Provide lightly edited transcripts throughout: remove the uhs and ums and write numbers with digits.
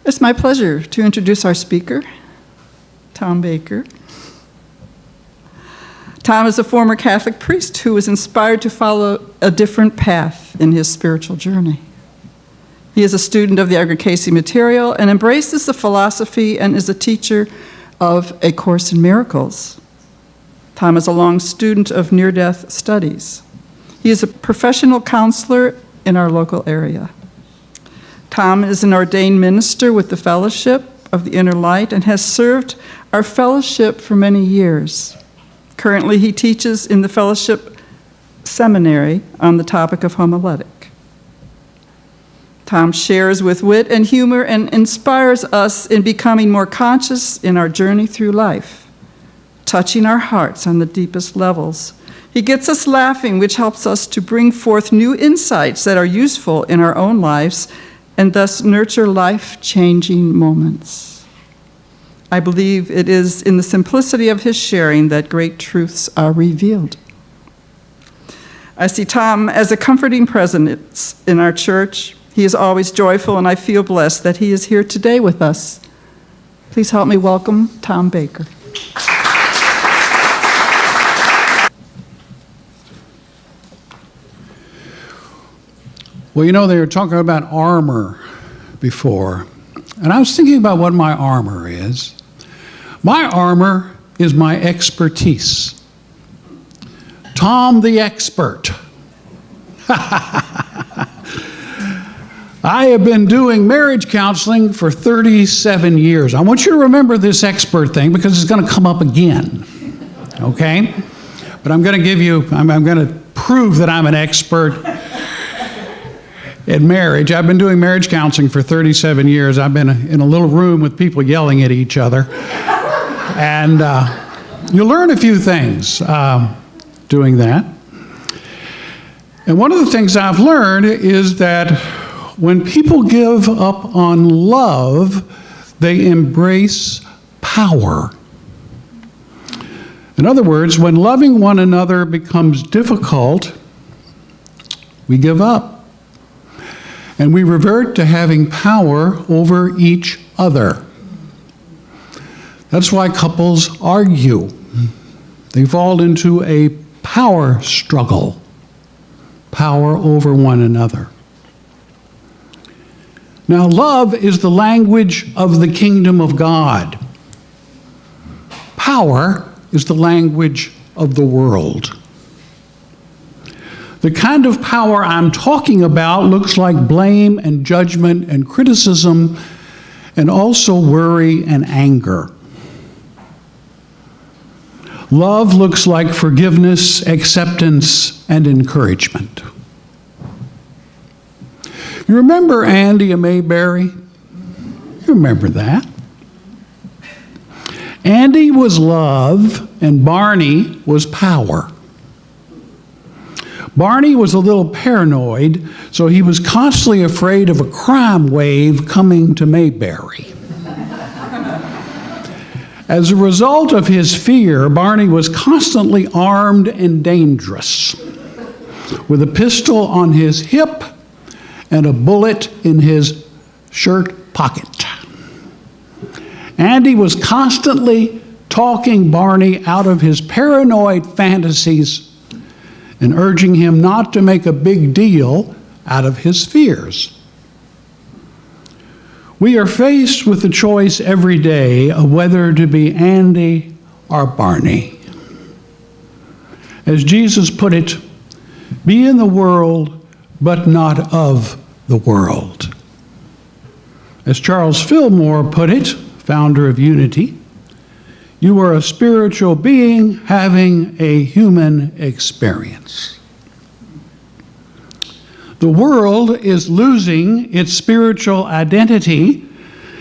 It's my pleasure to introduce our speaker, Tom Baker. Tom is a former Catholic priest who was inspired to follow a different path in his spiritual journey. He is a student of the Agricasi material and embraces the philosophy and is a teacher of A Course in Miracles. Tom is a long student of near-death studies. He is a professional counselor in our local area. Tom is an ordained minister with the Fellowship of the Inner Light and has served our fellowship for many years. Currently, he teaches in the Fellowship Seminary on the topic of homiletic. Tom shares with wit and humor and inspires us in becoming more conscious in our journey through life, touching our hearts on the deepest levels. He gets us laughing, which helps us to bring forth new insights that are useful in our own lives and thus nurture life-changing moments. I believe it is in the simplicity of his sharing that great truths are revealed. I see Tom as a comforting presence in our church. He is always joyful, and I feel blessed that he is here today with us. Please help me welcome Tom Baker. Well, you know, they were talking about armor before, and I was thinking about what my armor is. My armor is my expertise. Tom the expert. I have been doing marriage counseling for 37 years. I want you to remember this expert thing because it's going to come up again, okay? But I'm going to prove that I'm an expert in marriage. I've been doing marriage counseling for 37 years. I've been in a little room with people yelling at each other. And you learn a few things doing that. And one of the things I've learned is that when people give up on love, they embrace power. In other words, when loving one another becomes difficult, we give up. And we revert to having power over each other. That's why couples argue. They fall into a power struggle, power over one another. Now, love is the language of the kingdom of God. Power is the language of the world. The kind of power I'm talking about looks like blame and judgment and criticism and also worry and anger. Love looks like forgiveness, acceptance, and encouragement. You remember Andy and Mayberry? You remember that. Andy was love and Barney was power. Barney was a little paranoid, so he was constantly afraid of a crime wave coming to Mayberry. As a result of his fear, Barney was constantly armed and dangerous, with a pistol on his hip and a bullet in his shirt pocket. Andy was constantly talking Barney out of his paranoid fantasies and urging him not to make a big deal out of his fears. We are faced with the choice every day of whether to be Andy or Barney. As Jesus put it, be in the world, but not of the world. As Charles Fillmore put it, founder of Unity, you are a spiritual being having a human experience. The world is losing its spiritual identity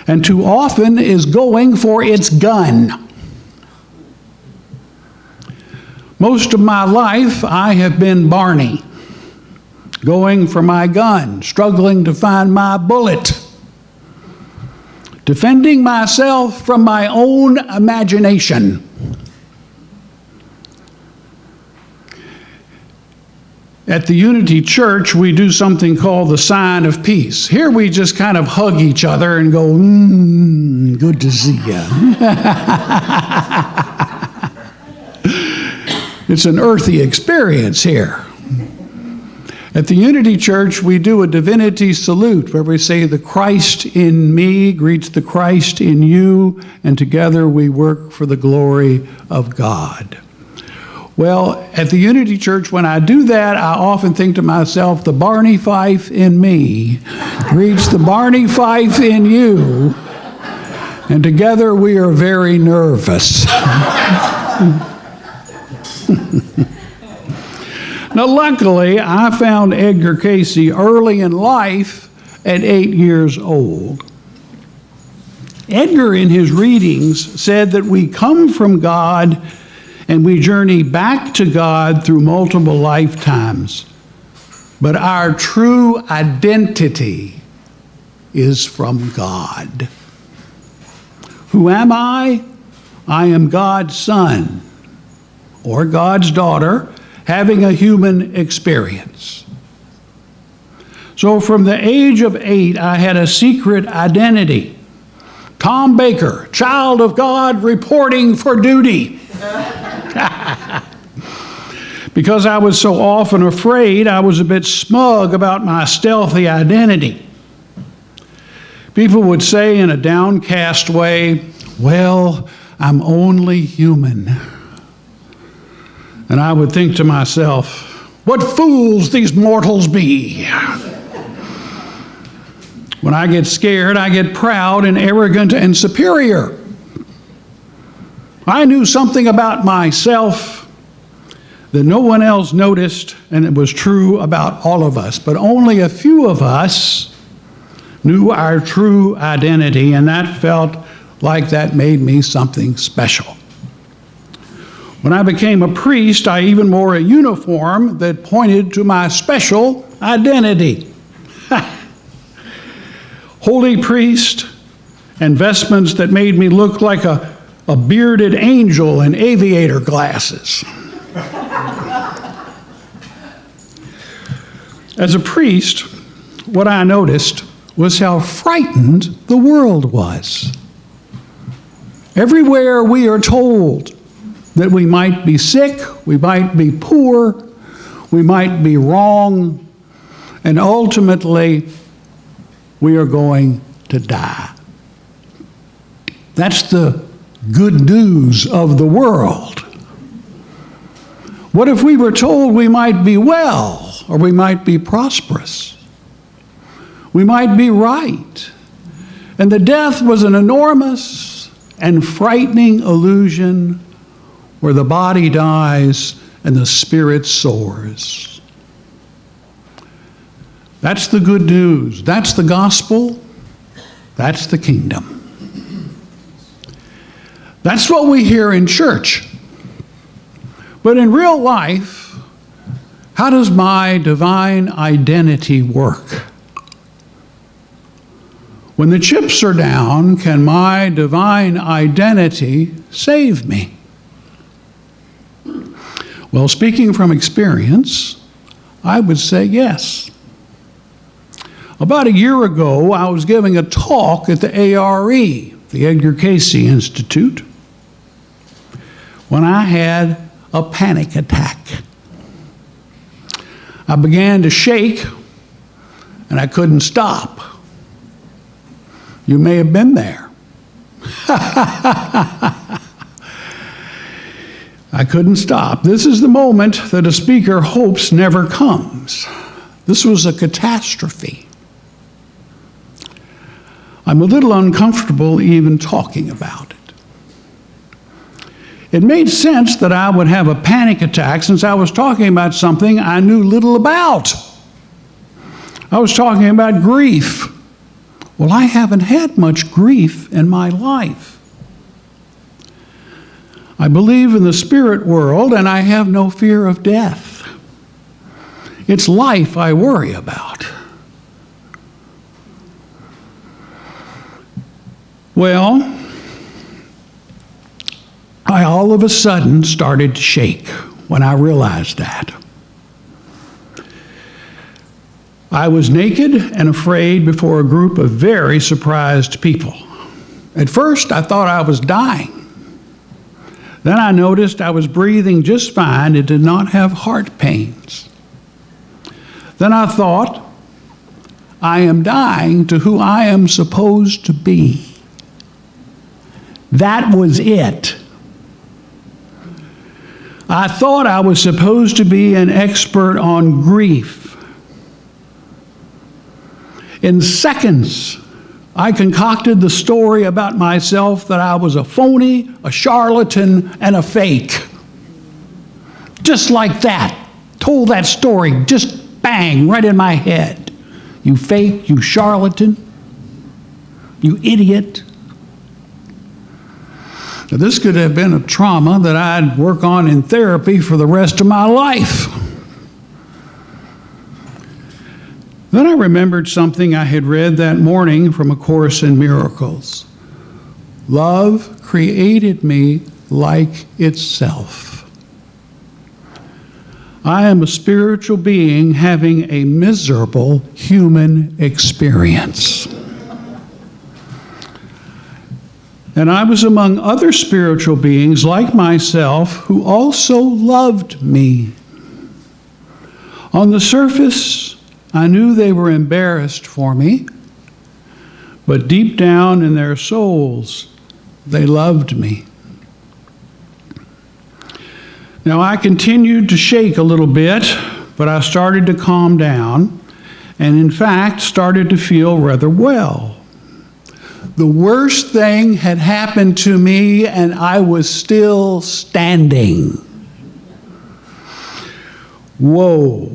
and too often is going for its gun. Most of my life, I have been Barney, going for my gun, struggling to find my bullet, defending myself from my own imagination. At the Unity Church, we do something called the sign of peace. Here we just kind of hug each other and go, good to see you. It's an earthy experience here. At the Unity Church, we do a divinity salute where we say, the Christ in me greets the Christ in you, and together we work for the glory of God. Well, at the Unity Church, when I do that, I often think to myself, the Barney Fife in me greets the Barney Fife in you, and together we are very nervous. Now, luckily, I found Edgar Casey early in life at 8 years old. Edgar, in his readings, said that we come from God and we journey back to God through multiple lifetimes. But our true identity is from God. Who am I? I am God's son or God's daughter having a human experience. So from the age of 8, I had a secret identity. Tom Baker, child of God, reporting for duty. Because I was so often afraid, I was a bit smug about my stealthy identity. People would say in a downcast way, well, I'm only human. And I would think to myself, what fools these mortals be. When I get scared, I get proud and arrogant and superior. I knew something about myself that no one else noticed, and it was true about all of us. But only a few of us knew our true identity, and that felt like that made me something special. When I became a priest, I even wore a uniform that pointed to my special identity. Holy priest and vestments that made me look like a bearded angel in aviator glasses. As a priest, what I noticed was how frightened the world was. Everywhere we are told that we might be sick, we might be poor, we might be wrong, and ultimately we are going to die. That's the good news of the world. What if we were told we might be well, or we might be prosperous? We might be right. And the death was an enormous and frightening illusion where the body dies and the spirit soars. That's the good news. That's the gospel. That's the kingdom. That's what we hear in church. But in real life, how does my divine identity work? When the chips are down, can my divine identity save me? Well, speaking from experience, I would say yes. About a year ago, I was giving a talk at the ARE, the Edgar Casey Institute, when I had a panic attack. I began to shake, and I couldn't stop. You may have been there. I couldn't stop. This is the moment that a speaker hopes never comes. This was a catastrophe. I'm a little uncomfortable even talking about it. It made sense that I would have a panic attack since I was talking about something I knew little about. I was talking about grief. Well, I haven't had much grief in my life. I believe in the spirit world, and I have no fear of death. It's life I worry about. Well, I all of a sudden started to shake when I realized that. I was naked and afraid before a group of very surprised people. At first, I thought I was dying. Then I noticed I was breathing just fine and did not have heart pains. Then I thought, I am dying to who I am supposed to be. That was it. I thought I was supposed to be an expert on grief. In seconds, I concocted the story about myself that I was a phony, a charlatan, and a fake. Just like that. Told that story, just bang, right in my head. You fake, you charlatan, you idiot. Now, this could have been a trauma that I'd work on in therapy for the rest of my life. Then I remembered something I had read that morning from A Course in Miracles. Love created me like itself. I am a spiritual being having a miserable human experience. And I was among other spiritual beings like myself who also loved me. On the surface, I knew they were embarrassed for me, but deep down in their souls, they loved me. Now, I continued to shake a little bit, but I started to calm down, and in fact, started to feel rather well. The worst thing had happened to me, and I was still standing. Whoa.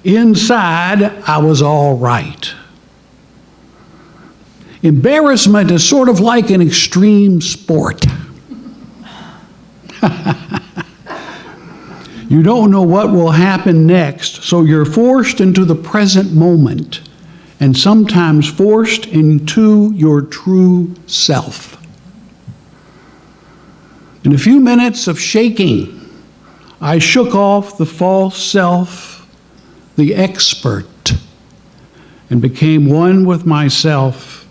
Inside, I was all right. Embarrassment is sort of like an extreme sport. You don't know what will happen next, so you're forced into the present moment, and sometimes forced into your true self. In a few minutes of shaking, I shook off the false self, the expert, and became one with myself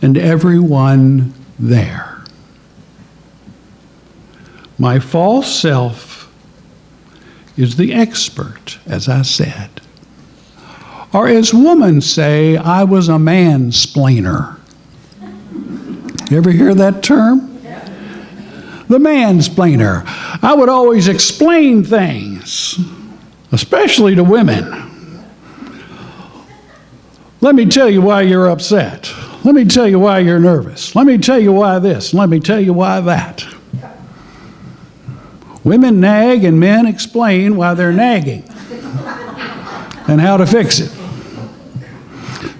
and everyone there. My false self is the expert, as I said. Or as women say, I was a mansplainer. You ever hear that term? The mansplainer. I would always explain things, especially to women. Let me tell you why you're upset. Let me tell you why you're nervous. Let me tell you why this. Let me tell you why that. Women nag and men explain why they're nagging and how to fix it.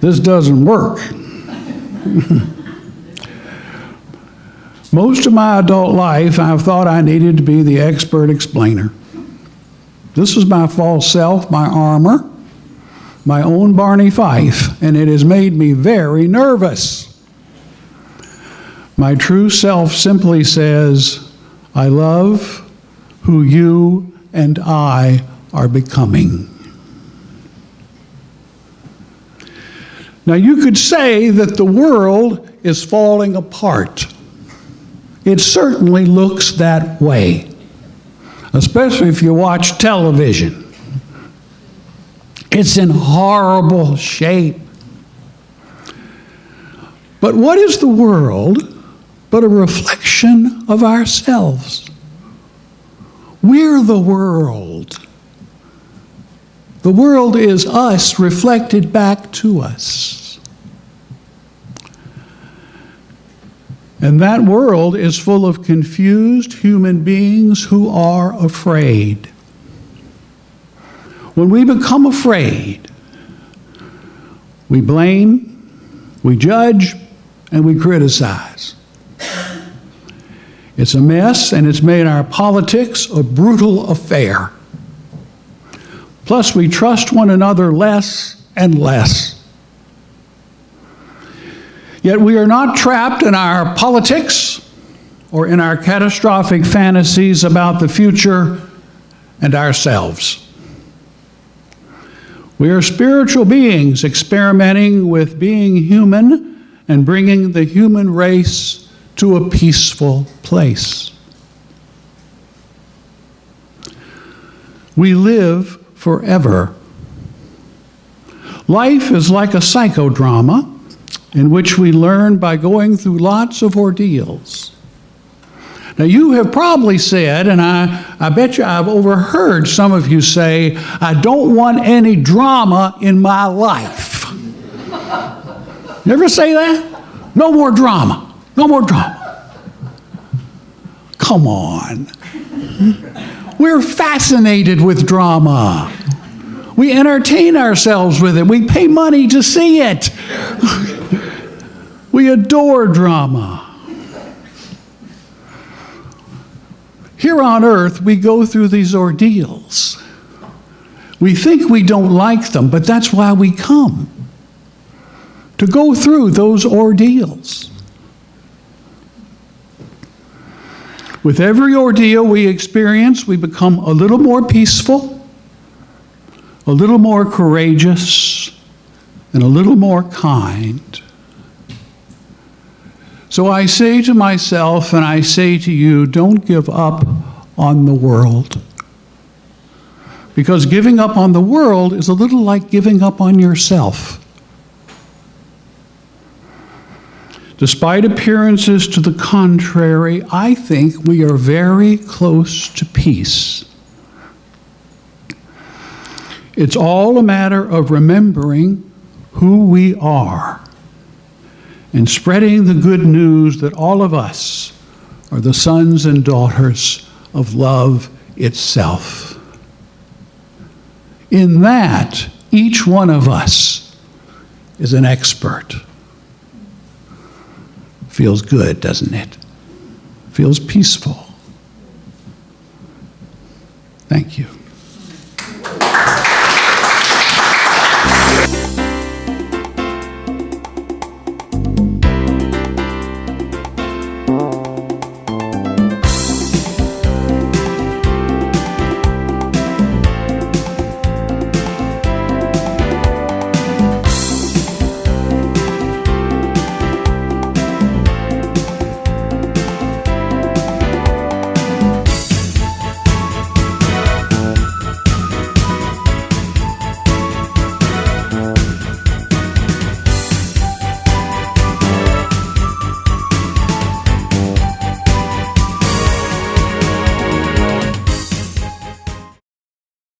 This doesn't work. Most of my adult life, I've thought I needed to be the expert explainer. This is my false self, my armor, my own Barney Fife, and it has made me very nervous. My true self simply says, I love who you and I are becoming. Now, you could say that the world is falling apart. It certainly looks that way, especially if you watch television. It's in horrible shape. But what is the world but a reflection of ourselves? We're the world. The world is us reflected back to us. And that world is full of confused human beings who are afraid. When we become afraid, we blame, we judge, and we criticize. It's a mess, and it's made our politics a brutal affair. Plus, we trust one another less and less. Yet we are not trapped in our politics or in our catastrophic fantasies about the future and ourselves. We are spiritual beings experimenting with being human and bringing the human race to a peaceful place. We live forever. Life is like a psychodrama in which we learn by going through lots of ordeals. Now, you have probably said, and I bet you I've overheard some of you say, I don't want any drama in my life. You ever say that? No more drama. No more drama. Come on. We're fascinated with drama. We entertain ourselves with it. We pay money to see it. We adore drama. Here on earth, we go through these ordeals. We think we don't like them, but that's why we come, to go through those ordeals. With every ordeal we experience, we become a little more peaceful, a little more courageous, and a little more kind. So I say to myself and I say to you, don't give up on the world. Because giving up on the world is a little like giving up on yourself. Despite appearances to the contrary, I think we are very close to peace. It's all a matter of remembering who we are and spreading the good news that all of us are the sons and daughters of love itself. In that, each one of us is an expert. Feels good, doesn't it? Feels peaceful. Thank you.